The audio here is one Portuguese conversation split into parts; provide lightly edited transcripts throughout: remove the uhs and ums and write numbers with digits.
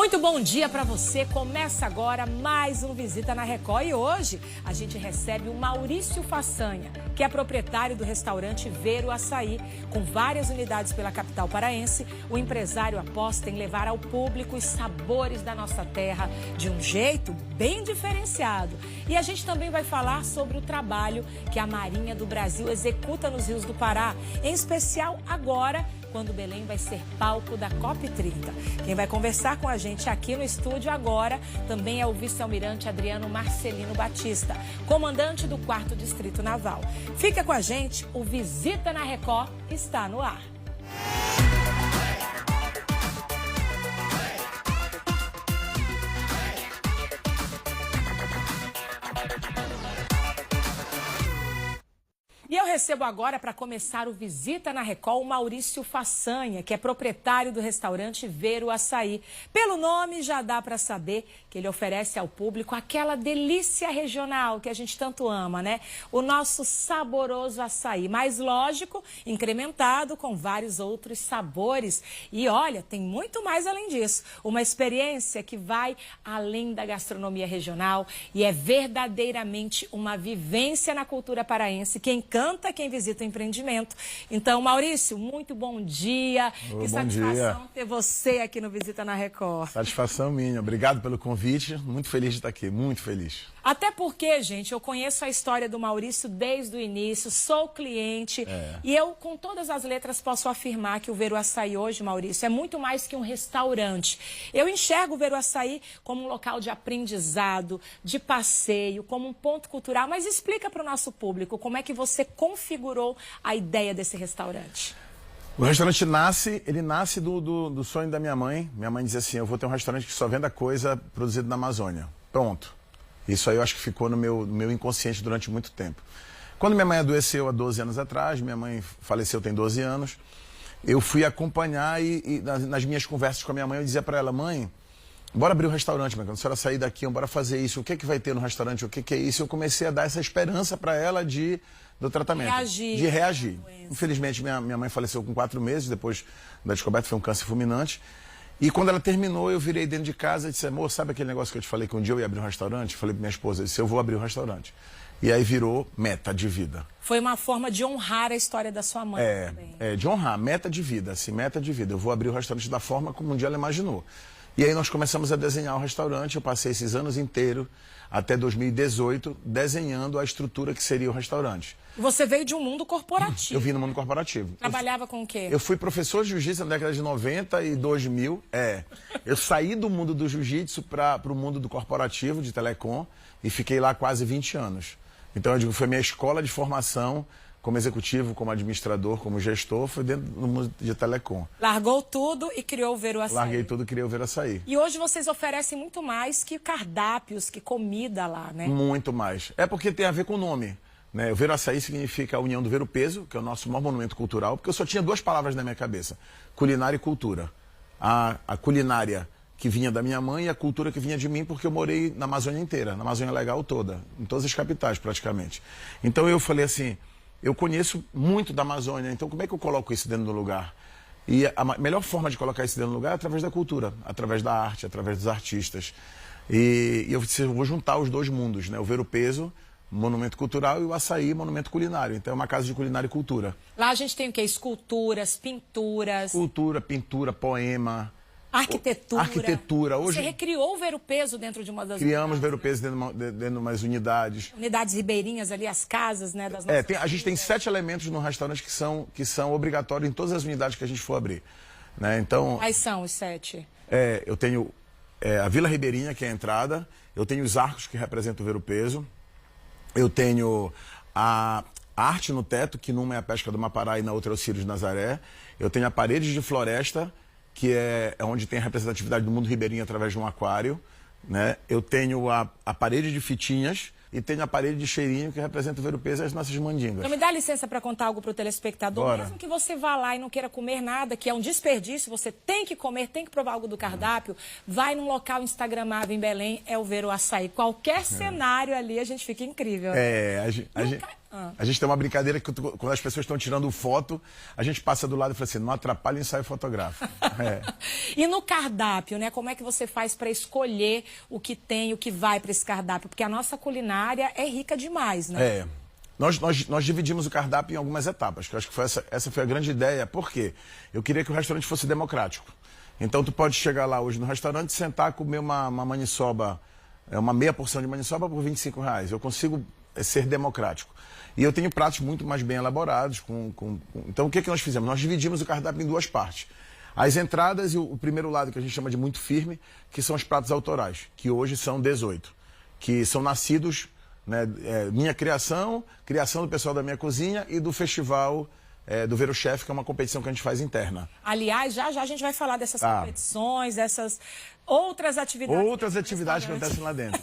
Muito bom dia para você. Começa agora mais um Visita na Record e hoje a gente recebe o Maurício Façanha, que é proprietário do restaurante Vero Açaí. Com várias unidades pela capital paraense, o empresário aposta em levar ao público os sabores da nossa terra de um jeito bem diferenciado. E a gente também vai falar sobre o trabalho que a Marinha do Brasil executa nos rios do Pará, em especial agora, quando Belém vai ser palco da COP30. Quem vai conversar com a gente aqui no estúdio agora também é o vice-almirante Adriano Marcelino Batista, comandante do 4º Distrito Naval. Fica com a gente, o Visita na Record está no ar. E eu recebo agora, para começar o Visita na Record, o Maurício Façanha, que é proprietário do restaurante Vero Açaí. Pelo nome já dá para saber que ele oferece ao público aquela delícia regional que a gente tanto ama, né? O nosso saboroso açaí, mas lógico, incrementado com vários outros sabores. E olha, tem muito mais além disso. Uma experiência que vai além da gastronomia regional e é verdadeiramente uma vivência na cultura paraense que encanta quem visita o empreendimento. Então, Maurício, muito bom dia. Bom que satisfação dia. ter você aqui no Visita na Record. Satisfação minha. Obrigado pelo convite. Muito feliz de estar aqui. Muito feliz. Até porque, gente, eu conheço a história do Maurício desde o início, sou cliente e eu, com todas as letras, posso afirmar que o Vero Açaí hoje, Maurício, é muito mais que um restaurante. Eu enxergo o Vero Açaí como um local de aprendizado, de passeio, como um ponto cultural. Mas explica para o nosso público como é que você configurou a ideia desse restaurante. O restaurante nasce do sonho da minha mãe. Minha mãe dizia assim, eu vou ter um restaurante que só venda coisa produzida na Amazônia. Pronto. Isso aí eu acho que ficou no meu inconsciente durante muito tempo. Quando minha mãe adoeceu há 12 anos atrás, minha mãe faleceu tem 12 anos, eu fui acompanhar e nas minhas conversas com a minha mãe eu dizia para ela, mãe, bora abrir um restaurante, mas quando a senhora sair daqui, bora fazer isso, o que é que vai ter no restaurante, o que é isso? Eu comecei a dar essa esperança para ela do tratamento, de reagir. Infelizmente, minha mãe faleceu com 4 meses, depois da descoberta foi um câncer fulminante. E quando ela terminou, eu virei dentro de casa e disse, amor, sabe aquele negócio que eu te falei que um dia eu ia abrir um restaurante? Falei pra minha esposa, eu disse, eu vou abrir um restaurante. E aí virou meta de vida. Foi uma forma de honrar a história da sua mãe também. De honrar, meta de vida, assim, meta de vida. Eu vou abrir o restaurante da forma como um dia ela imaginou. E aí nós começamos a desenhar o restaurante, eu passei esses anos inteiros, até 2018, desenhando a estrutura que seria o restaurante. Você veio de um mundo corporativo. Eu vim no mundo corporativo. Trabalhava com o quê? Eu fui professor de jiu-jitsu na década de 90 e 2000. Eu saí do mundo do jiu-jitsu para o mundo do corporativo, de telecom, e fiquei lá quase 20 anos. Então, eu digo, foi minha escola de formação como executivo, como administrador, como gestor, foi dentro do mundo de telecom. Largou tudo e criou o Vero Açaí. Larguei tudo e criei o Vero Açaí. E hoje vocês oferecem muito mais que cardápios, que comida lá, né? Muito mais. É porque tem a ver com o nome. Né? O Vero Açaí significa a união do Vero Peso, que é o nosso maior monumento cultural, porque eu só tinha 2 palavras na minha cabeça, culinária e cultura. A culinária que vinha da minha mãe e a cultura que vinha de mim, porque eu morei na Amazônia inteira, na Amazônia Legal toda, em todas as capitais praticamente. Então eu falei assim, eu conheço muito da Amazônia, então como é que eu coloco isso dentro do lugar? E a melhor forma de colocar isso dentro do lugar é através da cultura, através da arte, através dos artistas. E eu vou juntar os 2 mundos, né? O Vero Peso, monumento cultural, e o Açaí, monumento culinário. Então é uma casa de culinária e cultura. Lá a gente tem o quê? Esculturas, pinturas... Cultura, pintura, poema... Arquitetura. Hoje, você recriou o Vero Peso dentro de uma das criamos unidades? Vero Peso dentro de umas unidades. Unidades ribeirinhas ali, as casas, né? Das nossas a gente tem 7 elementos no restaurante que são obrigatórios em todas as unidades que a gente for abrir. Né? Então, quais são os 7? Eu tenho a Vila Ribeirinha, que é a entrada. Eu tenho os arcos, que representam o Vero Peso. Eu tenho a arte no teto, que numa é a Pesca do Mapará e na outra é o Círio de Nazaré. Eu tenho a parede de floresta, que é onde tem a representatividade do mundo ribeirinho através de um aquário. Né? Eu tenho a parede de fitinhas e tenho a parede de cheirinho, que representa o Vero Peso e as nossas mandingas. Então me dá licença para contar algo para o telespectador. Bora. Mesmo que você vá lá e não queira comer nada, que é um desperdício, você tem que comer, tem que provar algo do cardápio, vai num local instagramável em Belém, é o Vero Açaí. Qualquer cenário ali, a gente fica incrível. A gente tem uma brincadeira que quando as pessoas estão tirando foto, a gente passa do lado e fala assim, não atrapalha o ensaio fotográfico. E no cardápio, né? Como é que você faz para escolher o que tem, o que vai para esse cardápio? Porque a nossa culinária é rica demais, né? Nós dividimos o cardápio em algumas etapas, que eu acho que essa foi a grande ideia. Por quê? Eu queria que o restaurante fosse democrático. Então tu pode chegar lá hoje no restaurante, sentar, comer uma maniçoba, uma meia porção de maniçoba por R$25. Eu consigo ser democrático. E eu tenho pratos muito mais bem elaborados. Então o que nós fizemos? Nós dividimos o cardápio em duas partes. As entradas e o primeiro lado, que a gente chama de muito firme, que são os pratos autorais, que hoje são 18, que são nascidos, né, minha criação do pessoal da minha cozinha e do festival do Ver o Chef, que é uma competição que a gente faz interna. Aliás, já a gente vai falar dessas competições, essas outras atividades. Outras atividades que acontecem lá dentro.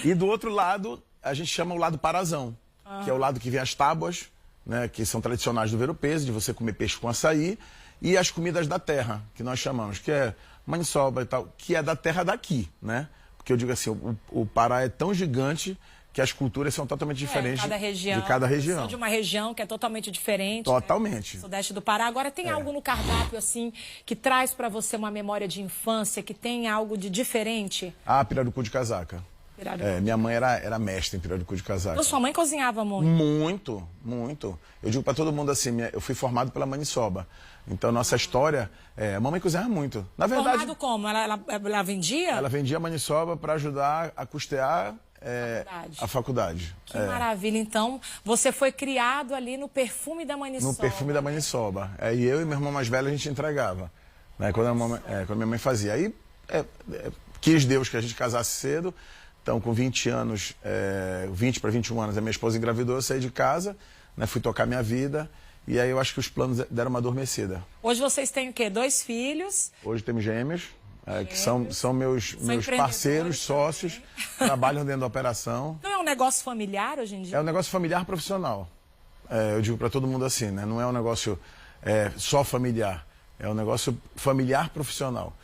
E do outro lado, a gente chama o lado parazão, que é o lado que vem as tábuas, né, que são tradicionais do Ver o Peso, de você comer peixe com açaí, e as comidas da terra, que nós chamamos, que é maniçoba e tal, que é da terra daqui, né? Porque eu digo assim, o Pará é tão gigante que as culturas são totalmente diferentes de cada região. São de uma região que é totalmente diferente. Totalmente. Né? Sudeste do Pará. Agora, tem algo no cardápio, assim, que traz para você uma memória de infância, que tem algo de diferente? Pirarucu de casaca. Minha mãe era mestre em pirarucu de casaca. Então, sua mãe cozinhava muito? Muito, muito. Eu digo para todo mundo assim, eu fui formado pela maniçoba. Então, nossa história, a mamãe cozinhava muito. Na verdade... Formado como? Ela vendia? Ela vendia maniçoba para ajudar a custear a faculdade. Que maravilha. Então, você foi criado ali no perfume da maniçoba. No perfume da maniçoba. E eu e meu irmão mais velho, a gente entregava. Né, quando minha mãe fazia. Aí, quis Deus que a gente casasse cedo. Então, com 20 anos, 20 para 21 anos, a minha esposa engravidou, eu saí de casa, né, fui tocar minha vida. E aí eu acho que os planos deram uma adormecida. Hoje vocês têm o quê? 2 filhos? Hoje temos gêmeos. Que são meus parceiros, sócios, trabalham dentro da operação. Não é um negócio familiar hoje em dia? É um negócio familiar profissional. Eu digo para todo mundo assim, né? Não é um negócio só familiar, é um negócio familiar profissional.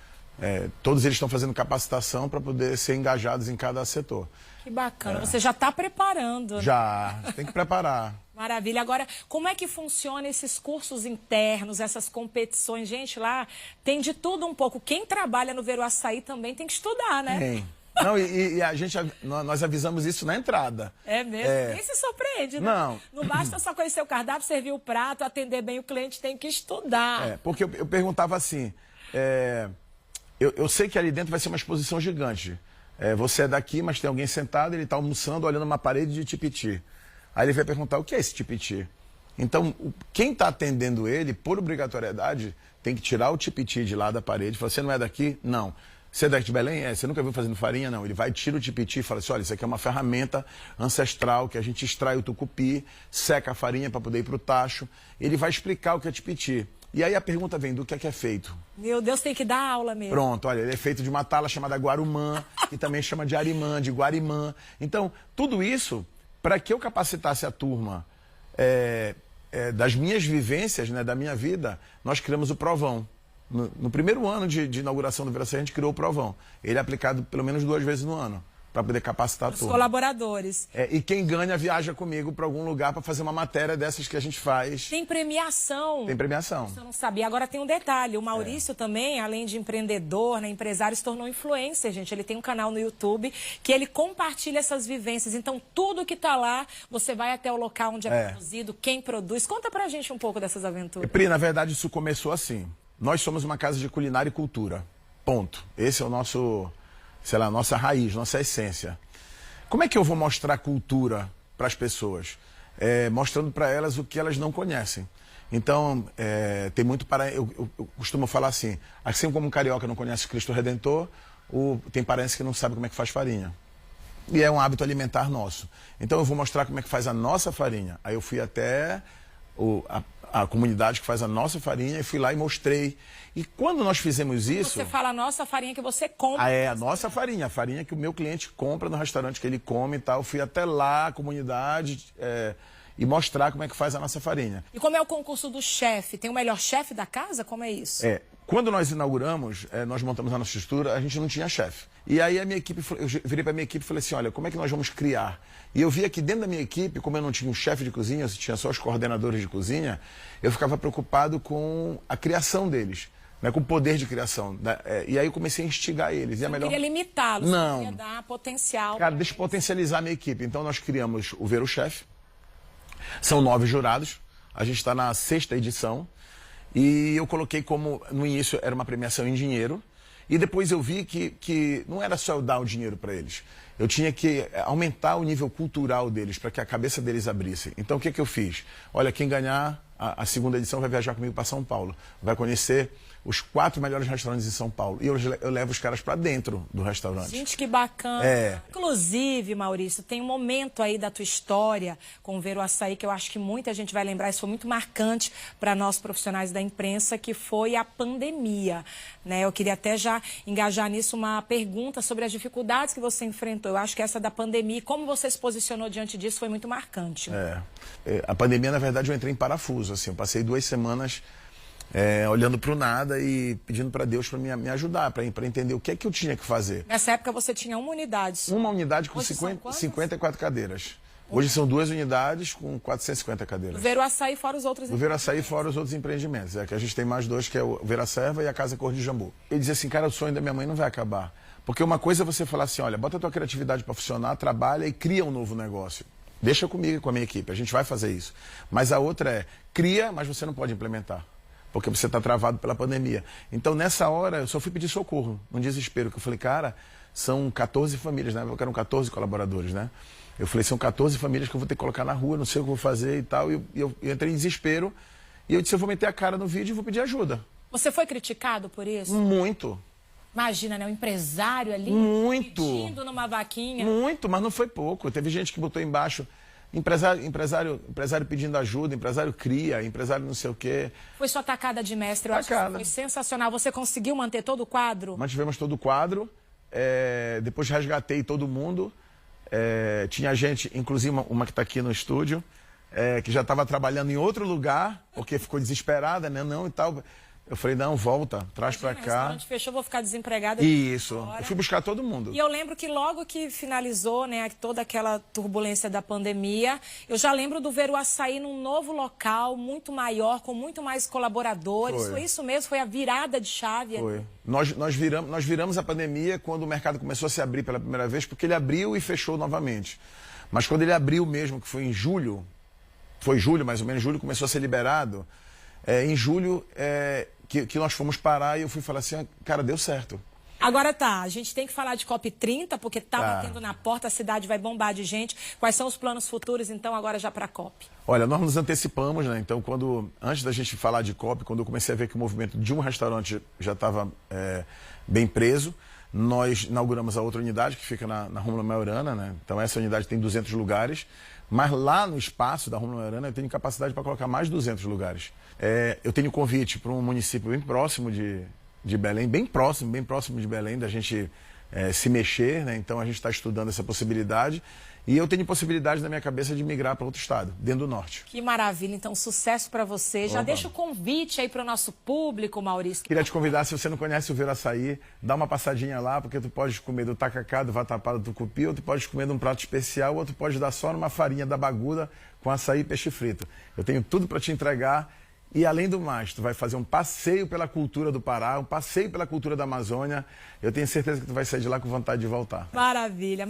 Todos eles estão fazendo capacitação para poder ser engajados em cada setor. Que bacana, você já está preparando. Já, tem que preparar. Maravilha. Agora, como é que funciona esses cursos internos, essas competições? Gente, lá tem de tudo um pouco. Quem trabalha no Ver o Açaí também tem que estudar, né? Tem. Não, nós avisamos isso na entrada. É mesmo? Quem se surpreende, né? Não basta só conhecer o cardápio, servir o prato, atender bem o cliente, tem que estudar. Porque eu perguntava assim, eu sei que ali dentro vai ser uma exposição gigante. Você é daqui, mas tem alguém sentado, ele está almoçando, olhando uma parede de tipiti. Aí ele vai perguntar, o que é esse tipiti? Então, quem está atendendo ele, por obrigatoriedade, tem que tirar o tipiti de lá da parede. Fala, você não é daqui? Não. Você é daqui de Belém? Você nunca viu fazendo farinha? Não. Ele vai, tira o tipiti e fala assim, olha, isso aqui é uma ferramenta ancestral que a gente extrai o tucupi, seca a farinha para poder ir para o tacho. Ele vai explicar o que é tipiti. E aí a pergunta vem, do que é feito? Meu Deus, tem que dar aula mesmo. Pronto, olha, ele é feito de uma tala chamada guarumã, que também chama de arimã, de guarimã. Então, tudo isso, para que eu capacitasse a turma das minhas vivências, né, da minha vida, nós criamos o Provão. No primeiro ano de inauguração do Ver o Açaí, a gente criou o Provão. Ele é aplicado pelo menos 2 vezes no ano, para poder capacitar a turma. Os colaboradores. E quem ganha viaja comigo para algum lugar para fazer uma matéria dessas que a gente faz. Tem premiação. Tem premiação. Isso eu não sabia. Agora tem um detalhe. O Maurício também, além de empreendedor, né, empresário, se tornou influencer, gente. Ele tem um canal no YouTube que ele compartilha essas vivências. Então, tudo que está lá, você vai até o local onde é produzido, quem produz. Conta pra gente um pouco dessas aventuras. Pri, na verdade, isso começou assim. Nós somos uma casa de culinária e cultura. Ponto. Esse é o nosso... sei lá, nossa raiz, nossa essência. Como é que eu vou mostrar cultura para as pessoas? Mostrando para elas o que elas não conhecem. Então, tem muito para... Eu costumo falar assim como um carioca não conhece Cristo Redentor, tem paraense que não sabe como é que faz farinha. E é um hábito alimentar nosso. Então, eu vou mostrar como é que faz a nossa farinha. Aí eu fui até a comunidade que faz a nossa farinha e fui lá e mostrei. E quando nós fizemos isso... Você fala a nossa farinha que você compra. A nossa farinha, a farinha que o meu cliente compra no restaurante que ele come e tal. Eu fui até lá, a comunidade, e mostrar como é que faz a nossa farinha. E como é o concurso do chefe? Tem o melhor chefe da casa? Como é isso? Quando nós inauguramos, nós montamos a nossa estrutura, a gente não tinha chefe. E aí a minha equipe, eu virei para a minha equipe e falei assim, olha, como é que nós vamos criar? E eu via que dentro da minha equipe, como eu não tinha um chefe de cozinha, eu tinha só os coordenadores de cozinha, eu ficava preocupado com a criação deles, né, com o poder de criação. E aí eu comecei a instigar eles. Você não queria limitá-los, não. Você queria dar potencial. Cara, deixa eu potencializar a minha equipe. Então nós criamos o Ver o Chef. São 9 jurados. A gente está na 6ª edição. E eu coloquei como, no início, era uma premiação em dinheiro. E depois eu vi que não era só eu dar o dinheiro para eles. Eu tinha que aumentar o nível cultural deles, para que a cabeça deles abrisse. Então o que eu fiz? Olha, quem ganhar a 2ª edição vai viajar comigo para São Paulo. Vai conhecer os 4 melhores restaurantes em São Paulo. E eu levo os caras para dentro do restaurante. Gente, que bacana. Inclusive, Maurício, tem um momento aí da tua história com o Ver o Açaí que eu acho que muita gente vai lembrar, isso foi muito marcante para nós profissionais da imprensa, que foi a pandemia, né? Eu queria até já engajar nisso uma pergunta sobre as dificuldades que você enfrentou. Eu acho que essa da pandemia e como você se posicionou diante disso foi muito marcante. A pandemia, na verdade, eu entrei em parafuso. Assim, eu passei 2 semanas olhando para o nada e pedindo para Deus para me ajudar, para entender o que é que eu tinha que fazer. Nessa época você tinha uma unidade. Uma unidade com 54 cadeiras. Hoje são 2 unidades com 450 cadeiras. O Ver o Açaí fora os outros empreendimentos. O Ver o Açaí fora os outros empreendimentos. É que a gente tem mais 2, que é o Ver a Serva e a Casa Cor de Jambu. Ele dizia assim, cara, o sonho da minha mãe não vai acabar. Porque uma coisa é você falar assim, olha, bota a tua criatividade para funcionar, trabalha e cria um novo negócio. Deixa comigo e com a minha equipe, a gente vai fazer isso. Mas a outra é, cria, mas você não pode implementar. Porque você está travado pela pandemia. Então, nessa hora, eu só fui pedir socorro, num desespero. Que eu falei, cara, são 14 famílias, né? Eram 14 colaboradores, né? Eu falei, são 14 famílias que eu vou ter que colocar na rua, não sei o que eu vou fazer e tal. E eu entrei em desespero. E eu disse, eu vou meter a cara no vídeo e vou pedir ajuda. Você foi criticado por isso? Muito. Imagina, né? Um empresário ali muito pedindo numa vaquinha. Muito, mas não foi pouco. Teve gente que botou embaixo... Empresário pedindo ajuda, empresário cria, empresário não sei o quê. Foi sua tacada de mestre, eu acho que foi sensacional. Você conseguiu manter todo o quadro? Mantivemos todo o quadro, depois resgatei todo mundo. Tinha gente, inclusive uma que está aqui no estúdio, que já estava trabalhando em outro lugar, porque ficou desesperada, né? Não e tal. Eu falei, não, volta, traz pra cá. O restaurante fechou, vou ficar desempregada. Isso, eu fui buscar todo mundo. E eu lembro que logo que finalizou, né, toda aquela turbulência da pandemia, eu já lembro do Ver o Açaí num novo local, muito maior, com muito mais colaboradores. Foi isso mesmo? Foi a virada de chave? Foi. Nós viramos a pandemia quando o mercado começou a se abrir pela primeira vez, porque ele abriu e fechou novamente. Mas quando ele abriu mesmo, que foi em julho, foi julho mais ou menos, julho começou a ser liberado, em julho... Que nós fomos parar e eu fui falar assim, cara, deu certo. Agora tá, a gente tem que falar de COP30, porque tá batendo na porta, a cidade vai bombar de gente. Quais são os planos futuros, então, agora já para a COP? Olha, nós nos antecipamos, né? Então, antes da gente falar de COP, quando eu comecei a ver que o movimento de um restaurante já estava bem preso, nós inauguramos a outra unidade, que fica na Rômulo Maiorana, né? Então, essa unidade tem 200 lugares. Mas lá no espaço da Rômulo Maiorana eu tenho capacidade para colocar mais de 200 lugares. Eu tenho convite para um município bem próximo de Belém, bem próximo de Belém, da gente se mexer, né? Então a gente está estudando essa possibilidade. E eu tenho possibilidade na minha cabeça de migrar para outro estado, dentro do norte. Que maravilha, então sucesso para você. Já deixa o convite aí para o nosso público, Maurício. Queria te convidar, se você não conhece o Ver Açaí, dá uma passadinha lá, porque tu pode comer do tacacá, do vatapá, do tucupi, ou tu pode comer de um prato especial, ou tu pode dar só numa farinha da baguda com açaí e peixe frito. Eu tenho tudo para te entregar. E, além do mais, tu vai fazer um passeio pela cultura do Pará, um passeio pela cultura da Amazônia. Eu tenho certeza que tu vai sair de lá com vontade de voltar. Maravilha.